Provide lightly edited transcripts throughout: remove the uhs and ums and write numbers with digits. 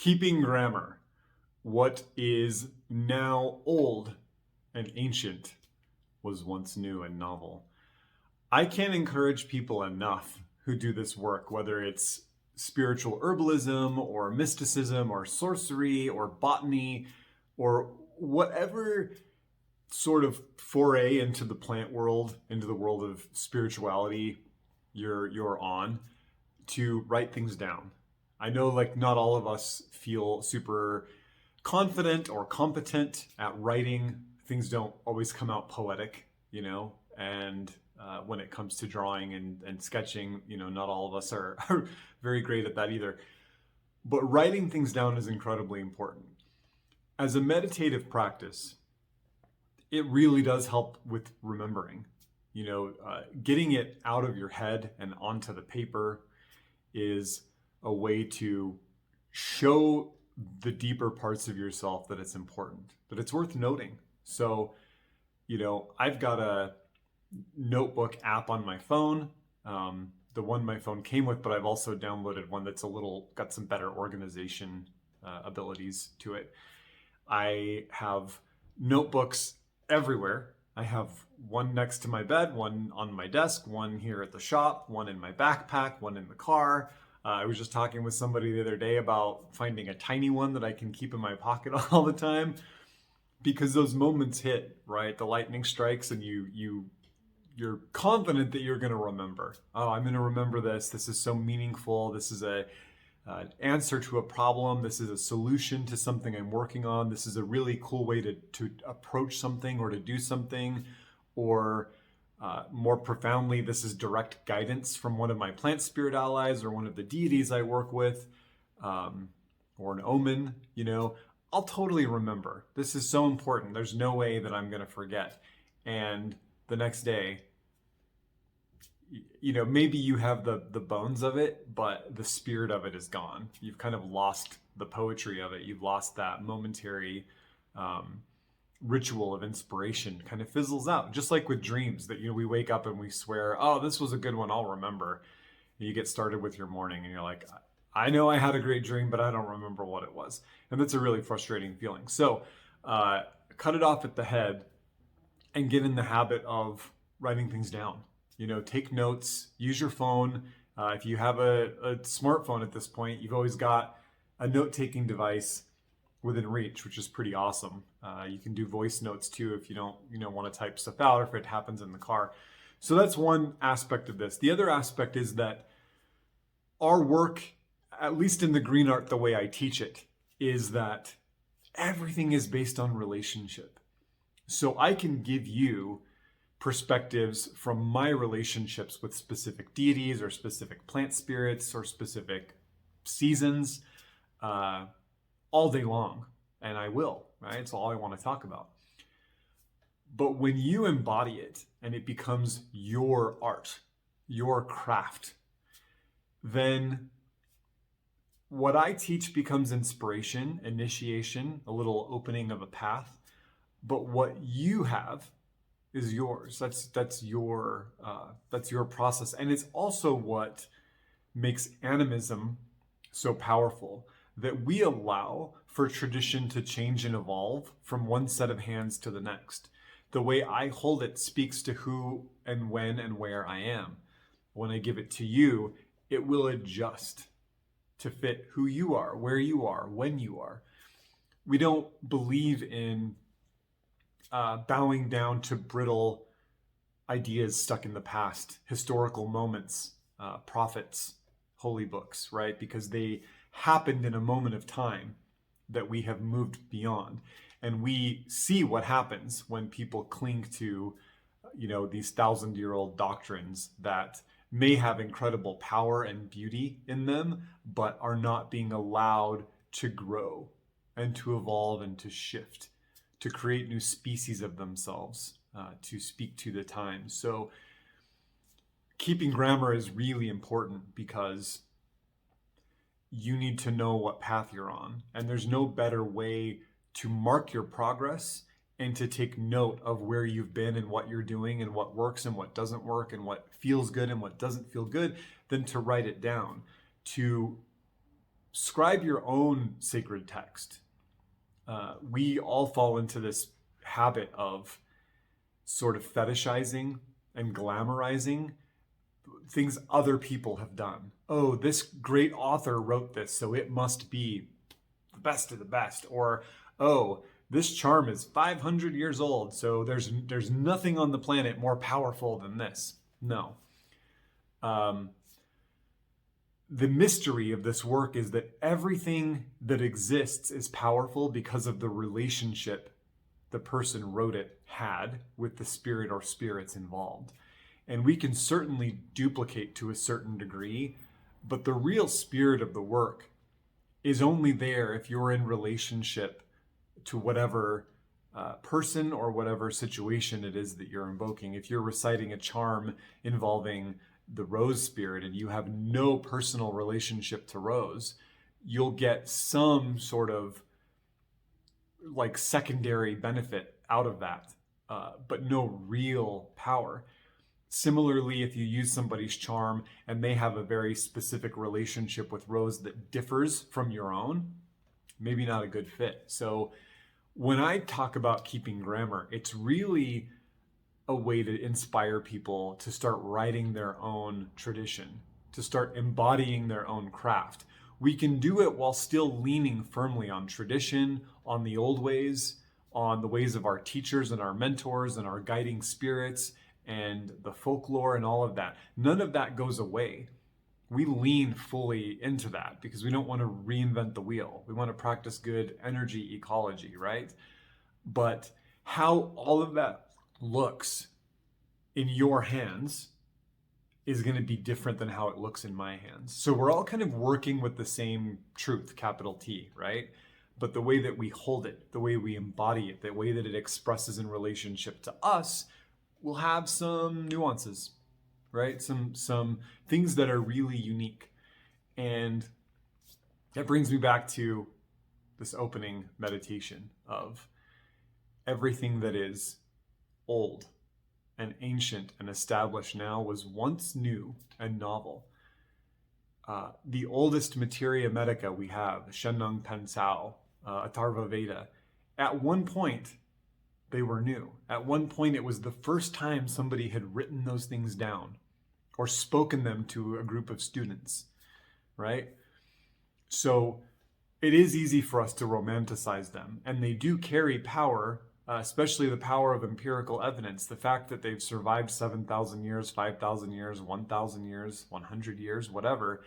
Keeping grammar. What is now old and ancient was once new and novel. I can't encourage people enough who do this work, whether it's spiritual herbalism or mysticism or sorcery or botany or whatever sort of foray into the plant world, into the world of spirituality you're on, to write things down. I know like not all of us feel super confident or competent at writing. Things don't always come out poetic, and when it comes to drawing and sketching, not all of us are very great at that either. But writing things down is incredibly important. As a meditative practice, it really does help with remembering. Getting it out of your head and onto the paper is a way to show the deeper parts of yourself that it's important, that it's worth noting. So, I've got a notebook app on my phone, the one my phone came with, but I've also downloaded one that's got some better organization abilities to it. I have notebooks everywhere. I have one next to my bed, one on my desk, one here at the shop, one in my backpack, one in the car. I was just talking with somebody the other day about finding a tiny one that I can keep in my pocket all the time, because those moments hit, right? The lightning strikes and you're confident that you're going to remember. Oh, I'm going to remember this. This is so meaningful. This is an answer to a problem. This is a solution to something I'm working on. This is a really cool way to approach something or to do something. Or more profoundly, this is direct guidance from one of my plant spirit allies or one of the deities I work with, or an omen. I'll totally remember. This is so important. There's no way that I'm going to forget. And the next day, maybe you have the bones of it, but the spirit of it is gone. You've kind of lost the poetry of it. You've lost that momentary ritual of inspiration. Kind of fizzles out, just like with dreams that we wake up and we swear, oh, this was a good one, I'll remember. And you get started with your morning and you're like, I know I had a great dream, but I don't remember what it was. And that's a really frustrating feeling. So cut it off at the head and get in the habit of writing things down. Take notes, use your phone. If you have a smartphone at this point, you've always got a note-taking device within reach, which is pretty awesome. You can do voice notes too if you don't want to type stuff out, or if it happens in the car. So that's one aspect of this. The other aspect is that our work, at least in the green art, the way I teach it, is that everything is based on relationship. So I can give you perspectives from my relationships with specific deities or specific plant spirits or specific seasons all day long. And I will, right? It's all I want to talk about. But when you embody it and it becomes your art, your craft, then what I teach becomes inspiration, initiation, a little opening of a path. But what you have is yours. That's your process, and it's also what makes animism so powerful. That we allow for tradition to change and evolve from one set of hands to the next. The way I hold it speaks to who and when and where I am. When I give it to you, it will adjust to fit who you are, where you are, when you are. We don't believe in bowing down to brittle ideas stuck in the past, historical moments, prophets, holy books, right? Because they happened in a moment of time that we have moved beyond. And we see what happens when people cling to, these 1,000-year-old doctrines that may have incredible power and beauty in them, but are not being allowed to grow and to evolve and to shift, to create new species of themselves, to speak to the times. So keeping grammar is really important because you need to know what path you're on. And there's no better way to mark your progress and to take note of where you've been and what you're doing and what works and what doesn't work and what feels good and what doesn't feel good than to write it down, to scribe your own sacred text. We all fall into this habit of sort of fetishizing and glamorizing things other people have done. Oh, this great author wrote this, so it must be the best of the best. Or, oh, this charm is 500 years old, so there's nothing on the planet more powerful than this. No. The mystery of this work is that everything that exists is powerful because of the relationship the person wrote it had with the spirit or spirits involved. And we can certainly duplicate to a certain degree, but the real spirit of the work is only there if you're in relationship to whatever person or whatever situation it is that you're invoking. If you're reciting a charm involving the rose spirit and you have no personal relationship to rose, you'll get some sort of like secondary benefit out of that, but no real power. Similarly, if you use somebody's charm and they have a very specific relationship with rose that differs from your own, maybe not a good fit. So when I talk about keeping grammar, it's really a way to inspire people to start writing their own tradition, to start embodying their own craft. We can do it while still leaning firmly on tradition, on the old ways, on the ways of our teachers and our mentors and our guiding spirits and the folklore and all of that. None of that goes away. We lean fully into that because we don't want to reinvent the wheel. We want to practice good energy ecology, right? But how all of that looks in your hands is going to be different than how it looks in my hands. So we're all kind of working with the same truth, capital T, right? But the way that we hold it, the way we embody it, the way that it expresses in relationship to us will have some nuances, right? Some things that are really unique. And that brings me back to this opening meditation of everything that is old and ancient and established now was once new and novel. The oldest materia medica we have, Sheneng Pensao, Atharva Veda, at one point they were new. At one point it was the first time somebody had written those things down or spoken them to a group of students, right? So it is easy for us to romanticize them, and they do carry power, especially the power of empirical evidence. The fact that they've survived 7,000 years, 5,000 years, 1,000 years, 100 years, whatever,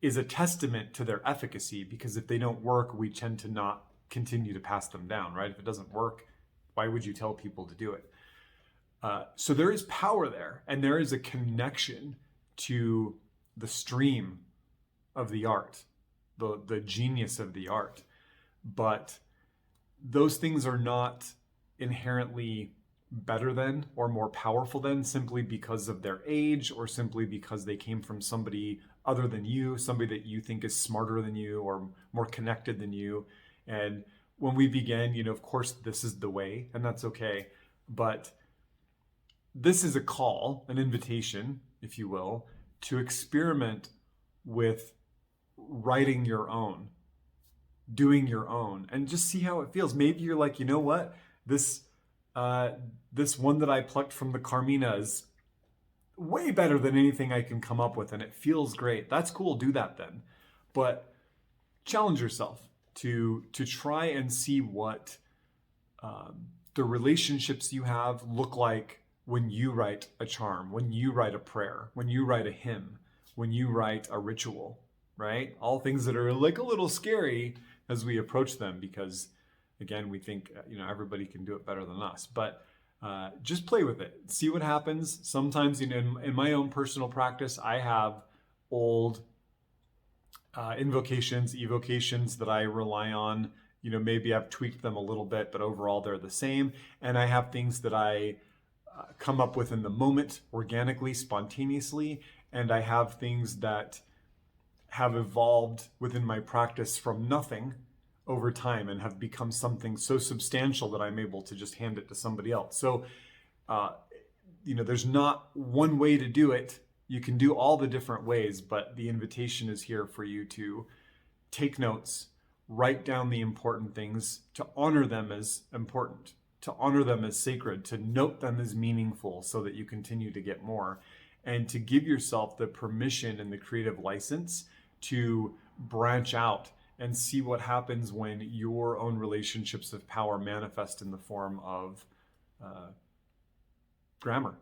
is a testament to their efficacy, because if they don't work, we tend to not continue to pass them down, right? If it doesn't work, why would you tell people to do it? So there is power there, and there is a connection to the stream of the art, the genius of the art. But those things are not inherently better than or more powerful than simply because of their age or simply because they came from somebody other than you, somebody that you think is smarter than you or more connected than you. And when we begin, of course, this is the way, and that's okay. But this is a call, an invitation, if you will, to experiment with writing your own, doing your own, and just see how it feels. Maybe you're like, you know what? This one that I plucked from the Carmina is way better than anything I can come up with, and it feels great. That's cool. Do that then. But challenge yourself to try and see what the relationships you have look like when you write a charm, when you write a prayer, when you write a hymn, when you write a ritual, right? All things that are like a little scary as we approach them, because again, we think, everybody can do it better than us. But just play with it. See what happens. Sometimes, in my own personal practice, I have old invocations, evocations that I rely on. Maybe I've tweaked them a little bit, but overall they're the same. And I have things that I come up with in the moment, organically, spontaneously. And I have things that have evolved within my practice from nothing over time and have become something so substantial that I'm able to just hand it to somebody else. So, there's not one way to do it. You can do all the different ways, but the invitation is here for you to take notes, write down the important things, to honor them as important, to honor them as sacred, to note them as meaningful so that you continue to get more, and to give yourself the permission and the creative license to branch out and see what happens when your own relationships of power manifest in the form of grammar.